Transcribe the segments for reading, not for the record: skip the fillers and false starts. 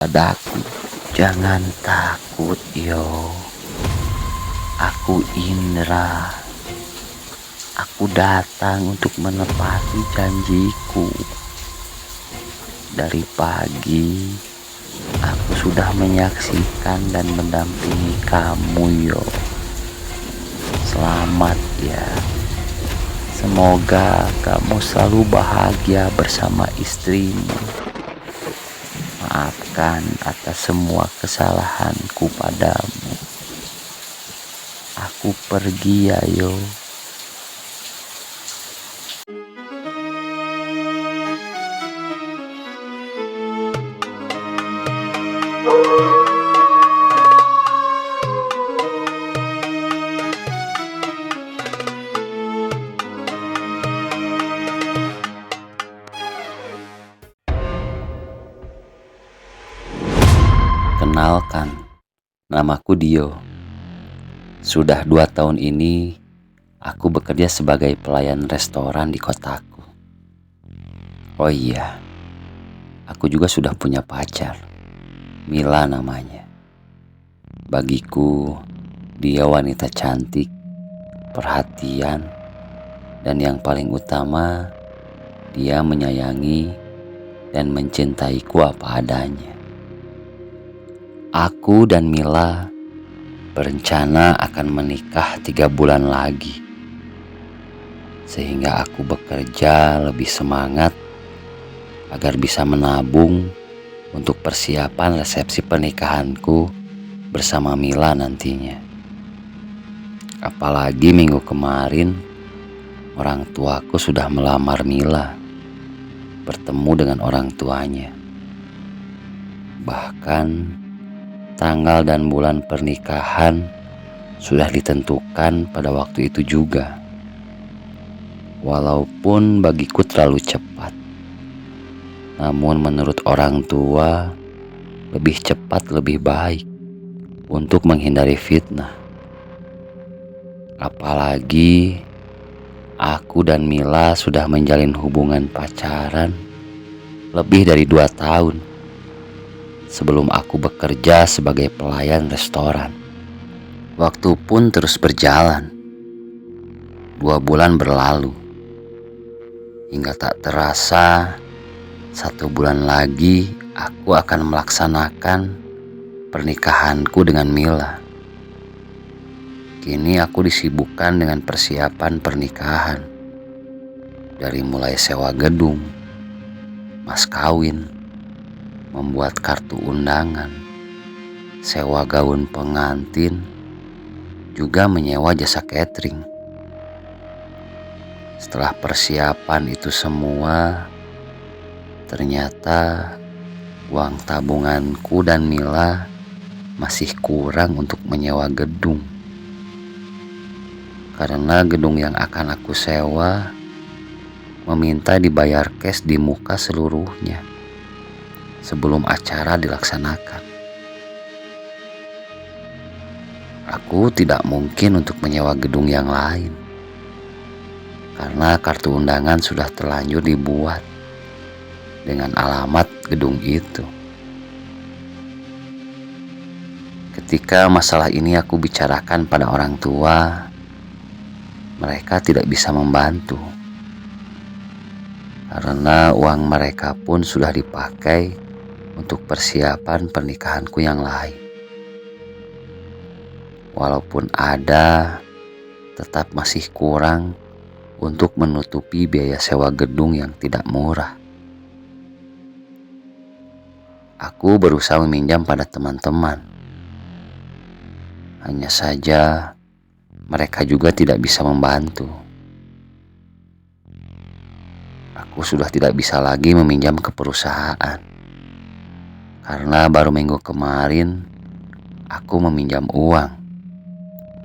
Padaku, jangan takut yo. Aku Indra. Aku datang untuk menepati janjiku. Dari pagi, aku sudah menyaksikan dan mendampingi kamu yo. Selamat ya. Semoga kamu selalu bahagia bersama istrimu. Maafkan atas semua kesalahanku padamu. Aku pergi ya yo. Kenalkan, namaku Dio. Sudah 2 tahun ini, aku bekerja sebagai pelayan restoran di kotaku. Oh iya, aku juga sudah punya pacar, Mila namanya. Bagiku, dia wanita cantik, perhatian, dan yang paling utama, dia menyayangi dan mencintaiku apa adanya. Aku dan Mila berencana akan menikah 3 bulan lagi. Sehingga aku bekerja lebih semangat agar bisa menabung untuk persiapan resepsi pernikahanku bersama Mila nantinya. Apalagi minggu kemarin orang tuaku sudah melamar Mila, bertemu dengan orang tuanya. Bahkan tanggal dan bulan pernikahan sudah ditentukan pada waktu itu juga. Walaupun bagiku terlalu cepat, namun menurut orang tua lebih cepat lebih baik untuk menghindari fitnah. Apalagi aku dan Mila sudah menjalin hubungan pacaran lebih dari 2 tahun sebelum aku bekerja sebagai pelayan restoran. Waktu pun terus berjalan. 2 bulan berlalu. Hingga tak terasa 1 bulan lagi aku akan melaksanakan pernikahanku dengan Mila. Kini aku disibukkan dengan persiapan pernikahan. Dari mulai sewa gedung, mas kawin, membuat kartu undangan, sewa gaun pengantin, juga menyewa jasa catering. Setelah persiapan itu semua, ternyata uang tabunganku dan Mila masih kurang untuk menyewa gedung. Karena gedung yang akan aku sewa meminta dibayar cash di muka seluruhnya sebelum acara dilaksanakan. Aku tidak mungkin untuk menyewa gedung yang lain karena kartu undangan sudah terlanjur dibuat dengan alamat gedung itu. Ketika masalah ini aku bicarakan pada orang tua, mereka tidak bisa membantu karena uang mereka pun sudah dipakai untuk persiapan pernikahanku yang lain. Walaupun ada, tetap masih kurang untuk menutupi biaya sewa gedung yang tidak murah. Aku berusaha meminjam pada teman-teman. Hanya saja mereka juga tidak bisa membantu. Aku sudah tidak bisa lagi meminjam ke perusahaan. Karena baru minggu kemarin aku meminjam uang.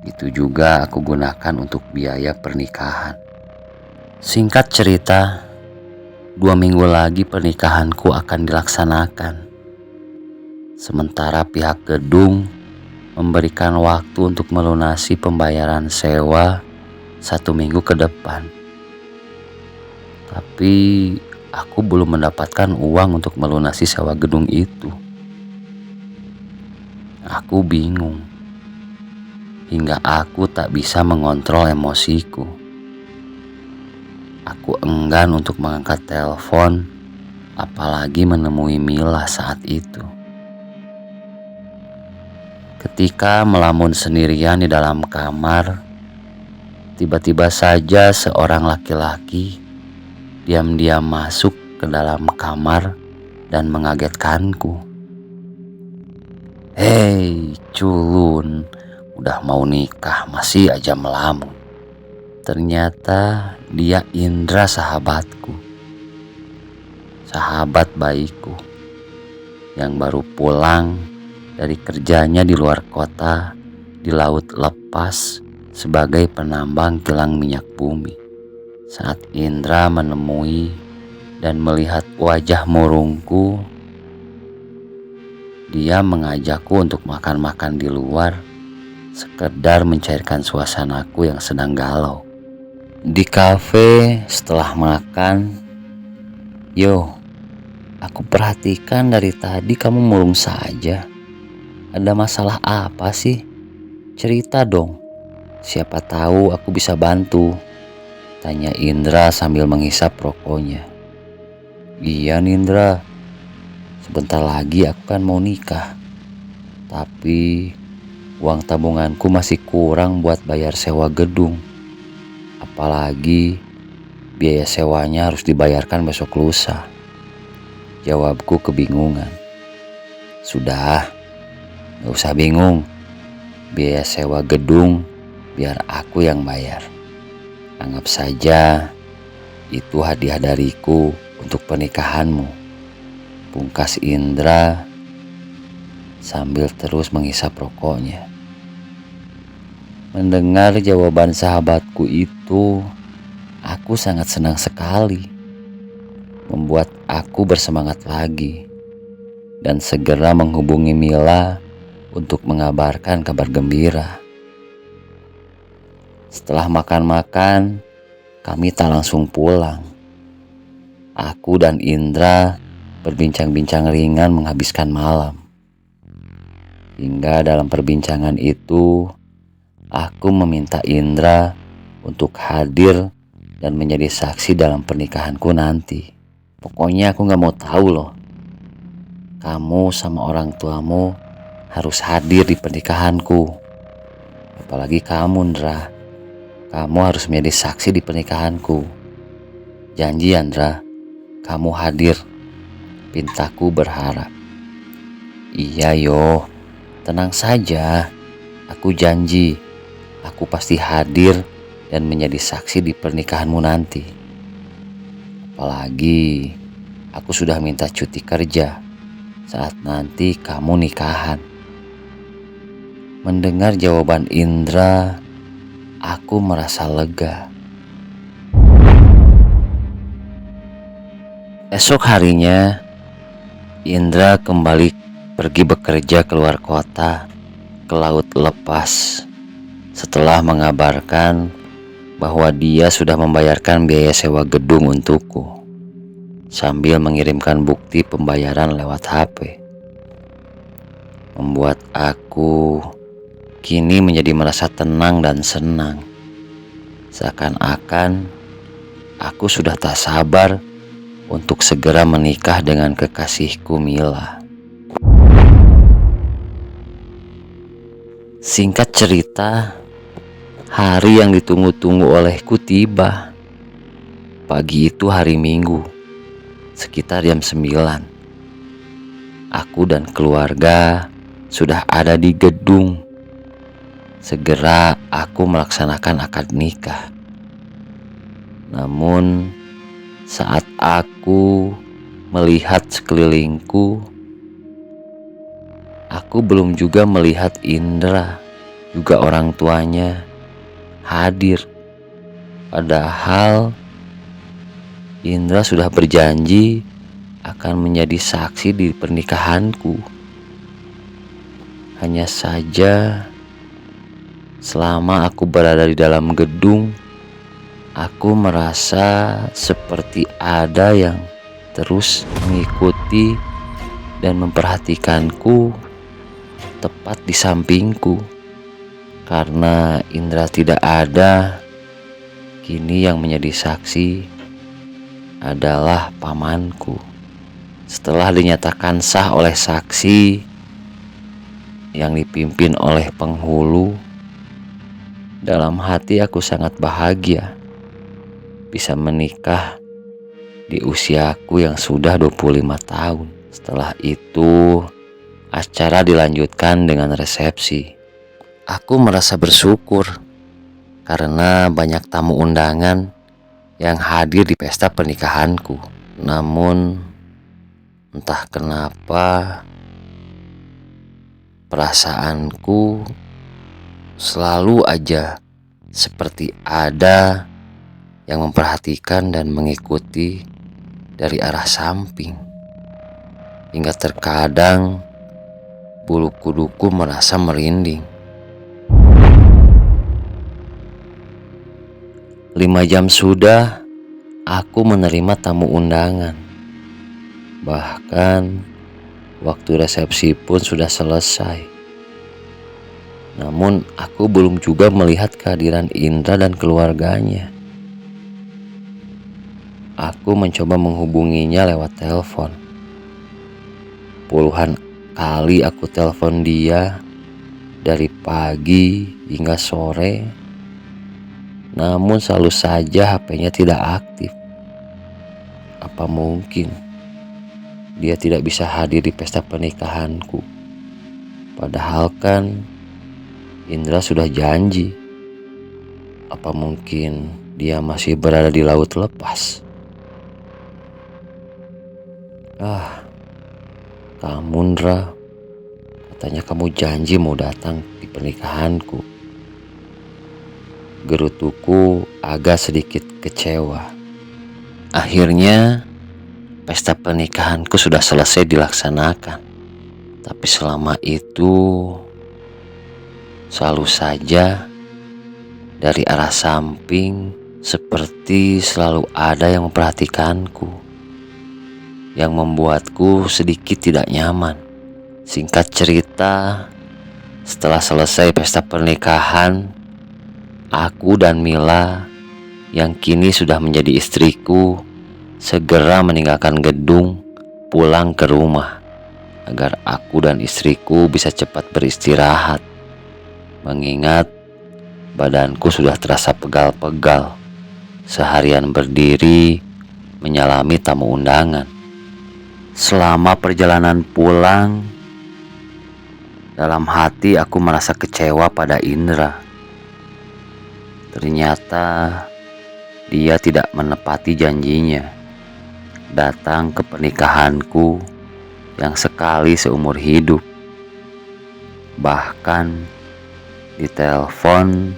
Itu juga aku gunakan untuk biaya pernikahan. Singkat cerita, 2 minggu lagi pernikahanku akan dilaksanakan. Sementara pihak gedung memberikan waktu untuk melunasi pembayaran sewa 1 minggu ke depan. Tapi aku belum mendapatkan uang untuk melunasi sewa gedung itu. Aku bingung, hingga aku tak bisa mengontrol emosiku. Aku enggan untuk mengangkat telepon, apalagi menemui Mila saat itu. Ketika melamun sendirian di dalam kamar, tiba-tiba saja seorang laki-laki diam-diam masuk ke dalam kamar dan mengagetkanku. "Hei, culun, udah mau nikah masih aja melamun." Ternyata dia Indra, sahabatku, sahabat baikku yang baru pulang dari kerjanya di luar kota di laut lepas sebagai penambang kilang minyak bumi. Saat Indra menemui dan melihat wajah murungku, dia mengajakku untuk makan-makan di luar, sekedar mencairkan suasanaku yang sedang galau. Di kafe setelah makan, "Yo, aku perhatikan dari tadi kamu murung saja. Ada masalah apa sih? Cerita dong, siapa tahu aku bisa bantu," tanya Indra sambil menghisap rokoknya. "Iya Nindra, sebentar lagi aku kan mau nikah. Tapi uang tabunganku masih kurang buat bayar sewa gedung. Apalagi biaya sewanya harus dibayarkan besok lusa," jawabku kebingungan. "Sudah, gak usah bingung. Biaya sewa gedung biar aku yang bayar. Anggap saja itu hadiah dariku untuk pernikahanmu," pungkas Indra sambil terus menghisap rokoknya. Mendengar jawaban sahabatku itu, aku sangat senang sekali. Membuat aku bersemangat lagi dan segera menghubungi Mila untuk mengabarkan kabar gembira. Setelah makan-makan, kami tak langsung pulang. Aku dan Indra berbincang-bincang ringan menghabiskan malam. Hingga dalam perbincangan itu, aku meminta Indra untuk hadir dan menjadi saksi dalam pernikahanku nanti. "Pokoknya aku gak mau tahu loh. Kamu sama orang tuamu harus hadir di pernikahanku. Apalagi kamu, Indra. Kamu harus menjadi saksi di pernikahanku. Janji, Indra, kamu hadir," pintaku berharap. "Iya yo, tenang saja. Aku janji, aku pasti hadir dan menjadi saksi di pernikahanmu nanti. Apalagi aku sudah minta cuti kerja saat nanti kamu nikahan." Mendengar jawaban Indra, aku merasa lega. Esok harinya, Indra kembali pergi bekerja keluar kota ke laut lepas setelah mengabarkan bahwa dia sudah membayarkan biaya sewa gedung untukku, sambil mengirimkan bukti pembayaran lewat HP. Membuat aku kini menjadi merasa tenang dan senang. Seakan-akan aku sudah tak sabar untuk segera menikah dengan kekasihku Mila. Singkat cerita, hari yang ditunggu-tunggu olehku tiba. Pagi itu hari Minggu, sekitar jam 9. Aku dan keluarga sudah ada di gedung. Segera aku melaksanakan akad nikah. Namun saat aku melihat sekelilingku, aku belum juga melihat Indra, juga orang tuanya, hadir. Padahal Indra sudah berjanji akan menjadi saksi di pernikahanku. Hanya saja selama aku berada di dalam gedung, aku merasa seperti ada yang terus mengikuti dan memperhatikanku tepat di sampingku. Karena Indra tidak ada, kini yang menjadi saksi adalah pamanku. Setelah dinyatakan sah oleh saksi yang dipimpin oleh penghulu, dalam hati aku sangat bahagia bisa menikah di usiaku yang sudah 25 tahun. Setelah itu, acara dilanjutkan dengan resepsi. Aku merasa bersyukur karena banyak tamu undangan yang hadir di pesta pernikahanku. Namun, entah kenapa perasaanku selalu aja seperti ada yang memperhatikan dan mengikuti dari arah samping. Hingga terkadang bulu kuduku merasa merinding. 5 jam sudah aku menerima tamu undangan. Bahkan waktu resepsi pun sudah selesai. Namun aku belum juga melihat kehadiran Indra dan keluarganya. Aku mencoba menghubunginya lewat telepon. Puluhan kali aku telepon dia dari pagi hingga sore. Namun selalu saja HP-nya tidak aktif. Apa mungkin dia tidak bisa hadir di pesta pernikahanku? Padahal kan Indra sudah janji. Apa mungkin dia masih berada di laut lepas? Kamu Indra, katanya kamu janji mau datang di pernikahanku. Gerutuku agak sedikit kecewa. Akhirnya pesta pernikahanku sudah selesai dilaksanakan. Tapi selama itu selalu saja dari arah samping seperti selalu ada yang memperhatikanku, yang membuatku sedikit tidak nyaman. Singkat cerita, setelah selesai pesta pernikahan, aku dan Mila yang kini sudah menjadi istriku segera meninggalkan gedung, pulang ke rumah agar aku dan istriku bisa cepat beristirahat. Mengingat badanku sudah terasa pegal-pegal seharian berdiri menyalami tamu undangan. Selama perjalanan pulang, dalam hati aku merasa kecewa pada Indra. Ternyata dia tidak menepati janjinya datang ke pernikahanku yang sekali seumur hidup. Bahkan di telepon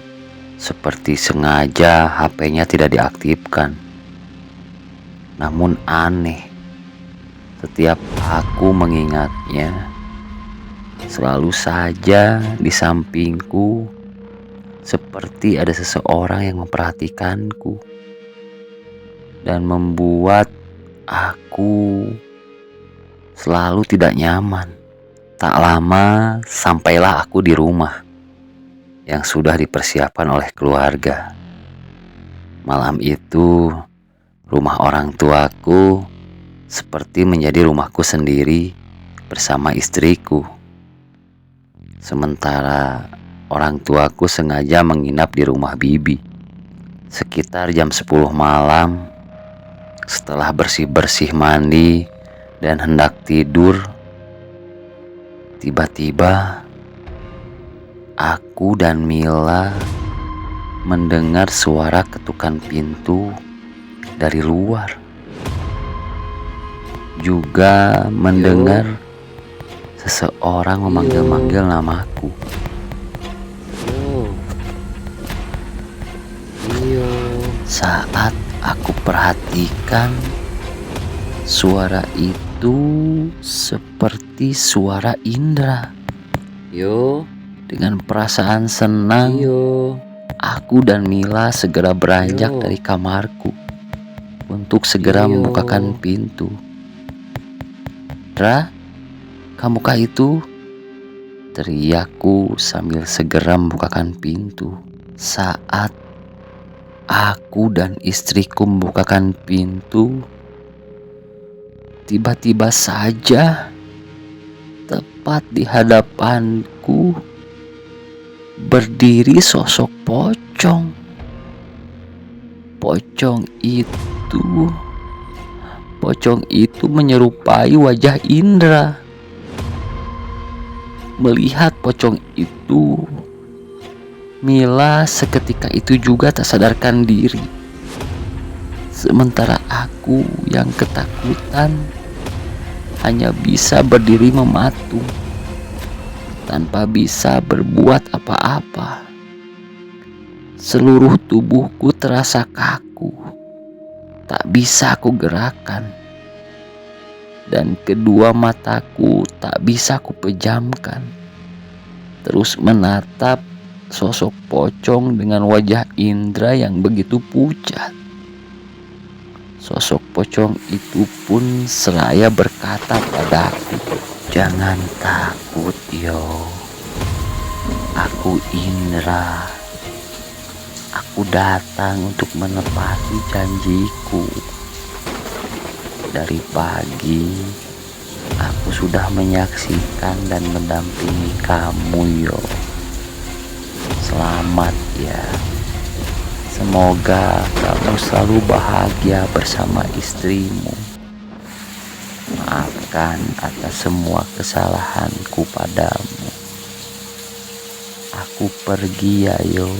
seperti sengaja HP-nya tidak diaktifkan. Namun aneh, setiap aku mengingatnya, selalu saja di sampingku seperti ada seseorang yang memperhatikanku dan membuat aku selalu tidak nyaman. Tak lama sampailah aku di rumah yang sudah dipersiapkan oleh keluarga. Malam itu rumah orang tuaku seperti menjadi rumahku sendiri bersama istriku. Sementara orang tuaku sengaja menginap di rumah bibi. Sekitar jam 10 malam, setelah bersih-bersih mandi dan hendak tidur, tiba-tiba aku dan Mila mendengar suara ketukan pintu dari luar. Juga mendengar seseorang memanggil-manggil namaku. Saat aku perhatikan, suara itu seperti suara Indra. Dengan perasaan senang, aku dan Mila segera beranjak dari kamarku untuk segera membukakan pintu. Indra, kamukah itu? teriakku sambil segera membukakan pintu. Saat aku dan istriku membukakan pintu, tiba-tiba saja tepat di hadapanku berdiri sosok pocong. Pocong itu menyerupai wajah Indra. Melihat pocong itu, Mila seketika itu juga tak sadarkan diri. Sementara aku yang ketakutan hanya bisa berdiri mematung tanpa bisa berbuat apa-apa. Seluruh tubuhku terasa kaku, tak bisa aku gerakan, dan kedua mataku tak bisa aku pejamkan, terus menatap sosok pocong dengan wajah Indra yang begitu pucat. Sosok pocong itu pun seraya berkata padaku, "Jangan takut yo, aku Indra. Aku datang untuk menepati janjiku. Dari pagi aku sudah menyaksikan dan mendampingi kamu yo. Selamat ya. Semoga kamu selalu bahagia bersama istrimu. Maafkan atas semua kesalahanku padamu. Aku pergi ya yo."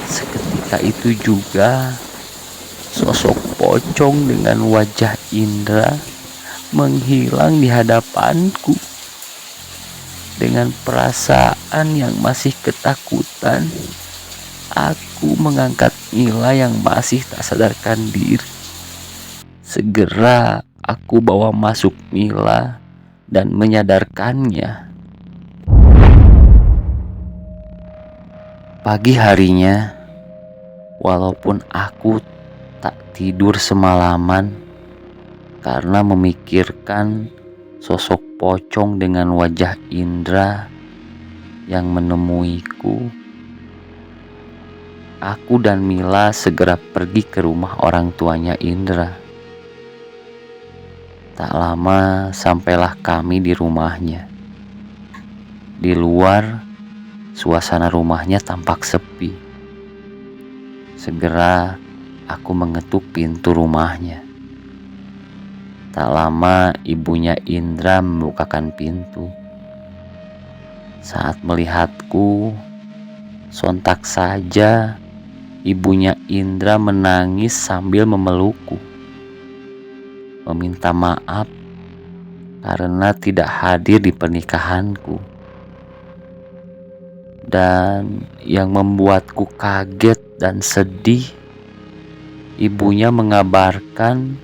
Seketika itu juga sosok pocong dengan wajah Indra menghilang di hadapanku. Dengan perasaan yang masih ketakutan, aku mengangkat Mila yang masih tak sadarkan diri. Segera aku bawa masuk Mila dan menyadarkannya. Pagi harinya, walaupun aku tak tidur semalaman karena memikirkan sosok pocong dengan wajah Indra yang menemuiku, aku dan Mila segera pergi ke rumah orang tuanya Indra. Tak lama sampailah kami di rumahnya. Di luar, suasana rumahnya tampak sepi. Segera aku mengetuk pintu rumahnya. Tak lama ibunya Indra membukakan pintu. Saat melihatku, sontak saja ibunya Indra menangis sambil memelukku, meminta maaf karena tidak hadir di pernikahanku. Dan yang membuatku kaget dan sedih, ibunya mengabarkan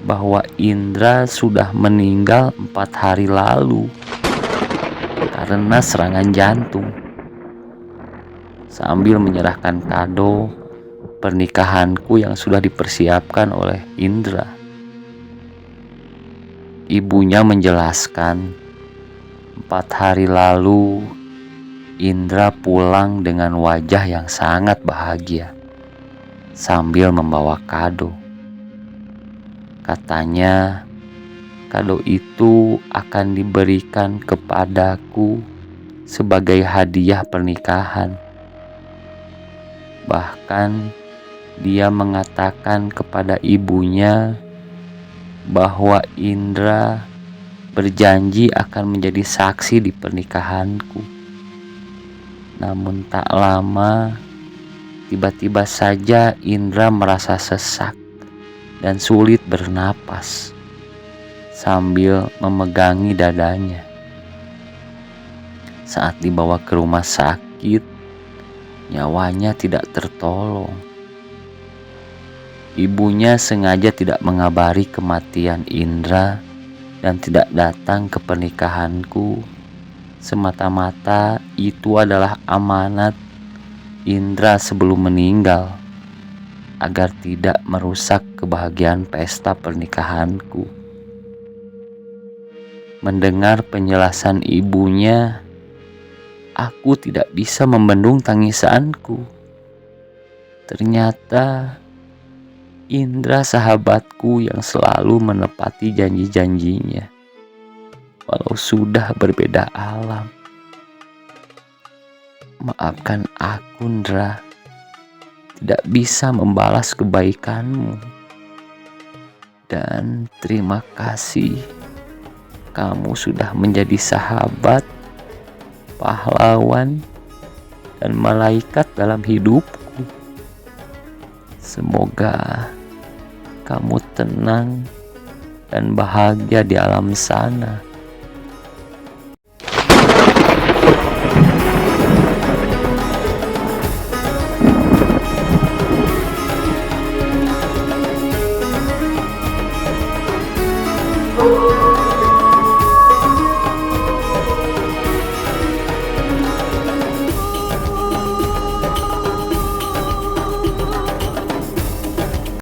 bahwa Indra sudah meninggal 4 hari lalu karena serangan jantung. Sambil menyerahkan kado pernikahanku yang sudah dipersiapkan oleh Indra, ibunya menjelaskan 4 hari lalu Indra pulang dengan wajah yang sangat bahagia sambil membawa kado. Katanya kado itu akan diberikan kepadaku sebagai hadiah pernikahan. Bahkan dia mengatakan kepada ibunya bahwa Indra berjanji akan menjadi saksi di pernikahanku. Namun tak lama, tiba-tiba saja Indra merasa sesak dan sulit bernapas sambil memegangi dadanya. Saat dibawa ke rumah sakit, nyawanya tidak tertolong. Ibunya sengaja tidak mengabari kematian Indra dan tidak datang ke pernikahanku. Semata-mata itu adalah amanat Indra sebelum meninggal, agar tidak merusak kebahagiaan pesta pernikahanku. Mendengar penjelasan ibunya, aku tidak bisa membendung tangisanku. Ternyata Indra sahabatku yang selalu menepati janji-janjinya, walau sudah berbeda alam. Maafkan aku, Indra, tidak bisa membalas kebaikanmu. Dan terima kasih, kamu sudah menjadi sahabat, pahlawan, dan malaikat dalam hidupku. Semoga kamu tenang dan bahagia di alam sana.